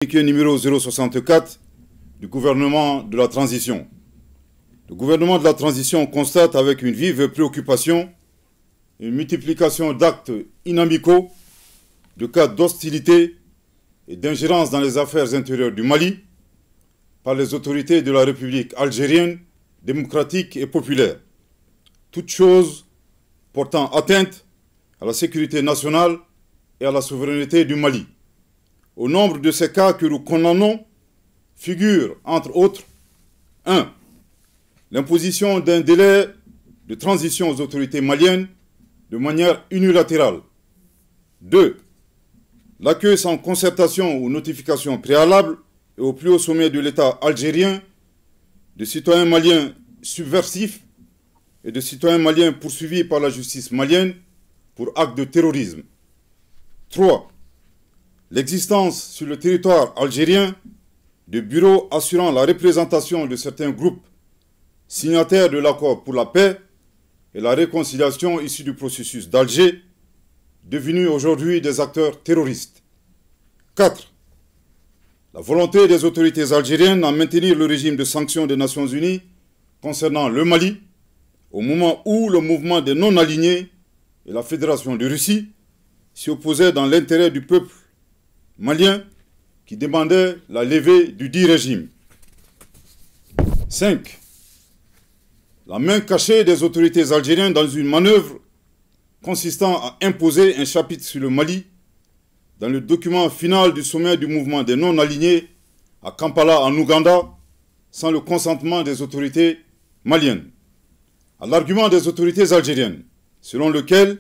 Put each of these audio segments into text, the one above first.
Communiqué numéro 064 du gouvernement de la transition. Le gouvernement de la transition constate avec une vive préoccupation une multiplication d'actes inamicaux, de cas d'hostilité et d'ingérence dans les affaires intérieures du Mali par les autorités de la République algérienne, démocratique et populaire. Toutes choses portant atteinte à la sécurité nationale et à la souveraineté du Mali. Au nombre de ces cas que nous condamnons figure, entre autres, 1. L'imposition d'un délai de transition aux autorités maliennes de manière unilatérale. 2. L'accueil sans concertation ou notification préalable et au plus haut sommet de l'État algérien de citoyens maliens subversifs et de citoyens maliens poursuivis par la justice malienne pour actes de terrorisme. 3. L'existence sur le territoire algérien de bureaux assurant la représentation de certains groupes signataires de l'accord pour la paix et la réconciliation issus du processus d'Alger, devenus aujourd'hui des acteurs terroristes. 4. La volonté des autorités algériennes à maintenir le régime de sanctions des Nations Unies concernant le Mali, au moment où le mouvement des non-alignés et la Fédération de Russie s'y opposaient dans l'intérêt du peuple malien qui demandait la levée du dit régime. 5. La main cachée des autorités algériennes dans une manœuvre consistant à imposer un chapitre sur le Mali dans le document final du sommet du mouvement des non-alignés à Kampala en Ouganda sans le consentement des autorités maliennes. À l'argument des autorités algériennes, selon lequel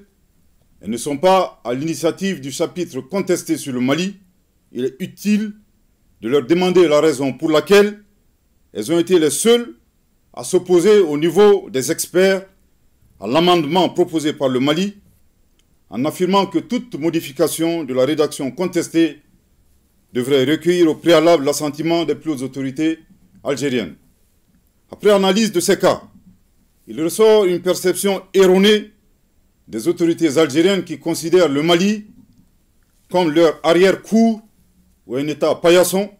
elles ne sont pas à l'initiative du chapitre contesté sur le Mali, il est utile de leur demander la raison pour laquelle elles ont été les seules à s'opposer au niveau des experts à l'amendement proposé par le Mali, en affirmant que toute modification de la rédaction contestée devrait recueillir au préalable l'assentiment des plus hautes autorités algériennes. Après analyse de ces cas, il ressort une perception erronée des autorités algériennes qui considèrent le Mali comme leur arrière-cour ou un État paillasson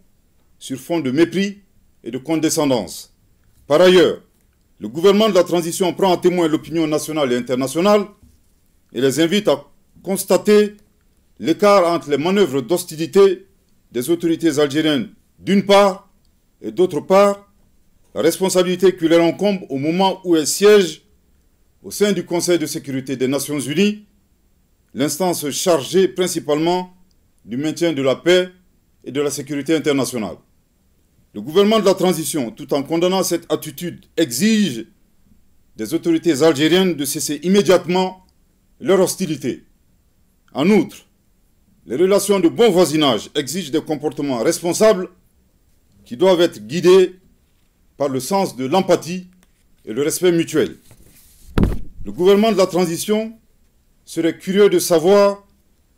sur fond de mépris et de condescendance. Par ailleurs, le gouvernement de la transition prend à témoin l'opinion nationale et internationale et les invite à constater l'écart entre les manœuvres d'hostilité des autorités algériennes d'une part et d'autre part, la responsabilité qui leur incombe au moment où elles siègent au sein du Conseil de sécurité des Nations Unies, l'instance chargée principalement du maintien de la paix et de la sécurité internationale. Le gouvernement de la transition, tout en condamnant cette attitude, exige des autorités algériennes de cesser immédiatement leur hostilité. En outre, les relations de bon voisinage exigent des comportements responsables qui doivent être guidés par le sens de l'empathie et le respect mutuel. Le gouvernement de la transition serait curieux de savoir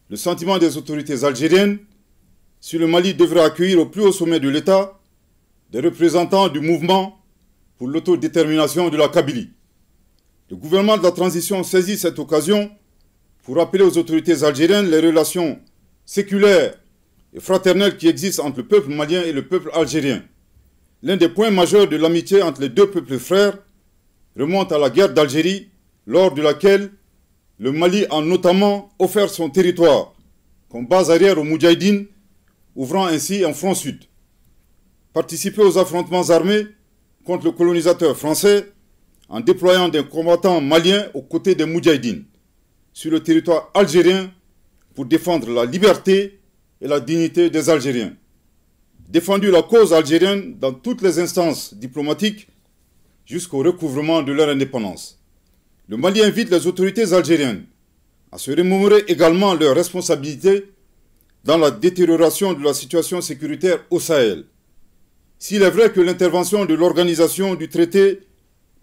le sentiment des autorités algériennes si le Mali devrait accueillir au plus haut sommet de l'État des représentants du mouvement pour l'autodétermination de la Kabylie. Le gouvernement de la transition saisit cette occasion pour rappeler aux autorités algériennes les relations séculaires et fraternelles qui existent entre le peuple malien et le peuple algérien. L'un des points majeurs de l'amitié entre les deux peuples frères remonte à la guerre d'Algérie, lors de laquelle le Mali a notamment offert son territoire comme base arrière aux Moudjahidines, ouvrant ainsi un front sud. Participer aux affrontements armés contre le colonisateur français en déployant des combattants maliens aux côtés des Moudjahidines sur le territoire algérien pour défendre la liberté et la dignité des Algériens. Défendu la cause algérienne dans toutes les instances diplomatiques jusqu'au recouvrement de leur indépendance. Le Mali invite les autorités algériennes à se remémorer également leurs responsabilités dans la détérioration de la situation sécuritaire au Sahel. S'il est vrai que l'intervention de l'organisation du traité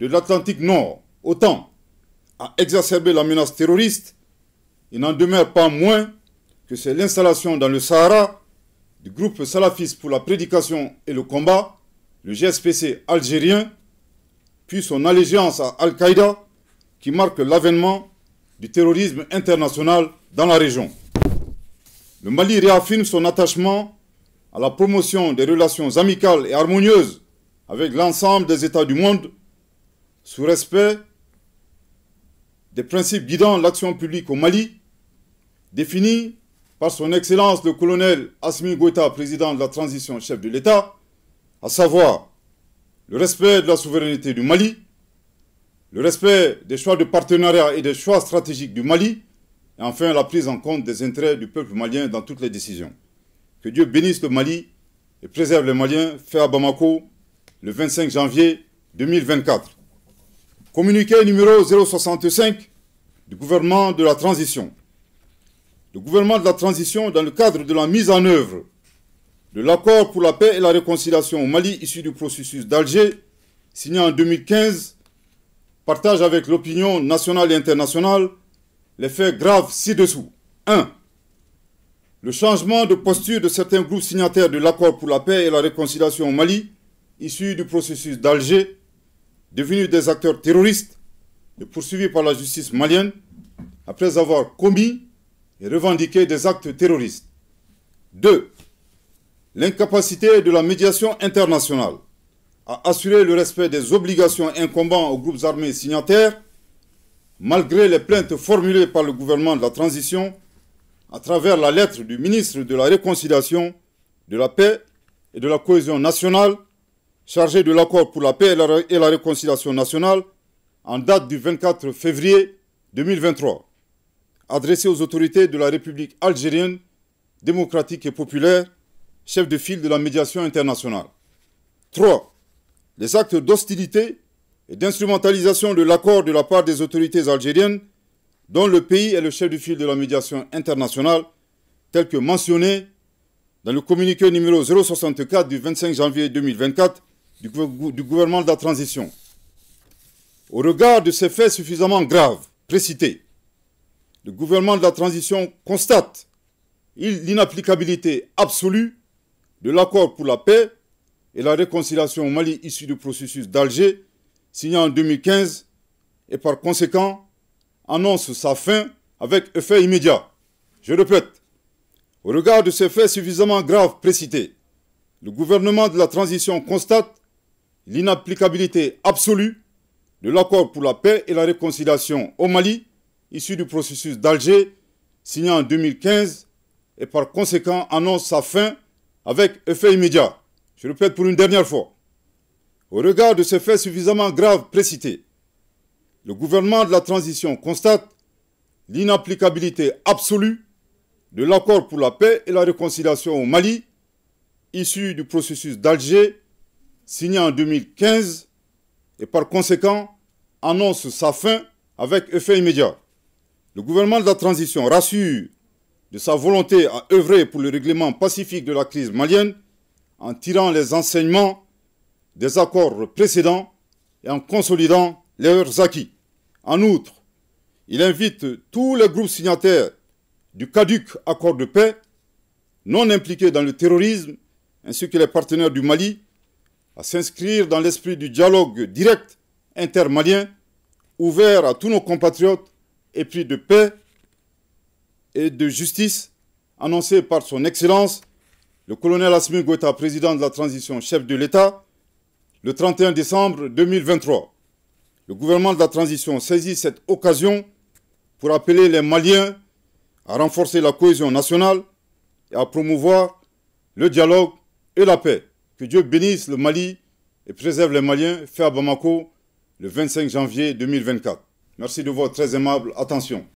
de l'Atlantique Nord, OTAN, a exacerbé la menace terroriste, il n'en demeure pas moins que c'est l'installation dans le Sahara du groupe salafiste pour la prédication et le combat, le GSPC algérien, puis son allégeance à Al-Qaïda, qui marque l'avènement du terrorisme international dans la région. Le Mali réaffirme son attachement à la promotion des relations amicales et harmonieuses avec l'ensemble des États du monde, sous respect des principes guidant l'action publique au Mali, définis par son Excellence le colonel Assimi Goïta, président de la transition, chef de l'État, à savoir le respect de la souveraineté du Mali, le respect des choix de partenariat et des choix stratégiques du Mali, et enfin la prise en compte des intérêts du peuple malien dans toutes les décisions. Que Dieu bénisse le Mali et préserve les Maliens, fait à Bamako le 25 janvier 2024. Communiqué numéro 065 du gouvernement de la transition. Le gouvernement de la transition, dans le cadre de la mise en œuvre de l'accord pour la paix et la réconciliation au Mali issu du processus d'Alger, signé en 2015, partage avec l'opinion nationale et internationale les faits graves ci-dessous. 1. Le changement de posture de certains groupes signataires de l'accord pour la paix et la réconciliation au Mali, issu du processus d'Alger, devenus des acteurs terroristes et poursuivis par la justice malienne, après avoir commis et revendiqué des actes terroristes. 2. L'incapacité de la médiation internationale à assurer le respect des obligations incombant aux groupes armés signataires, malgré les plaintes formulées par le gouvernement de la transition à travers la lettre du ministre de la Réconciliation, de la Paix et de la Cohésion nationale, chargé de l'accord pour la paix et la réconciliation nationale, en date du 24 février 2023, adressé aux autorités de la République algérienne, démocratique et populaire, chef de file de la médiation internationale. 3. Les actes d'hostilité et d'instrumentalisation de l'accord de la part des autorités algériennes, dont le pays est le chef de file de la médiation internationale, tel que mentionné dans le communiqué numéro 064 du 25 janvier 2024 du gouvernement de la transition. Au regard de ces faits suffisamment graves précités, le gouvernement de la transition constate l'inapplicabilité absolue de l'accord pour la paix et la réconciliation au Mali issu du processus d'Alger, signé en 2015, et par conséquent annonce sa fin avec effet immédiat. Je répète, au regard de ces faits suffisamment graves précités, le gouvernement de la transition constate l'inapplicabilité absolue de l'accord pour la paix et la réconciliation au Mali, issu du processus d'Alger, signé en 2015, et par conséquent annonce sa fin avec effet immédiat. Je répète pour une dernière fois. Au regard de ces faits suffisamment graves précités, le gouvernement de la transition constate l'inapplicabilité absolue de l'accord pour la paix et la réconciliation au Mali, issu du processus d'Alger, signé en 2015, et par conséquent annonce sa fin avec effet immédiat. Le gouvernement de la transition rassure de sa volonté à œuvrer pour le règlement pacifique de la crise malienne en tirant les enseignements des accords précédents et en consolidant leurs acquis. En outre, il invite tous les groupes signataires du caduc accord de paix, non impliqués dans le terrorisme, ainsi que les partenaires du Mali, à s'inscrire dans l'esprit du dialogue direct intermalien, ouvert à tous nos compatriotes, épris de paix et de justice, annoncé par son Excellence, le colonel Assimi Goïta, président de la transition, chef de l'État, le 31 décembre 2023. Le gouvernement de la transition saisit cette occasion pour appeler les Maliens à renforcer la cohésion nationale et à promouvoir le dialogue et la paix. Que Dieu bénisse le Mali et préserve les Maliens, fait à Bamako le 25 janvier 2024. Merci de votre très aimable attention.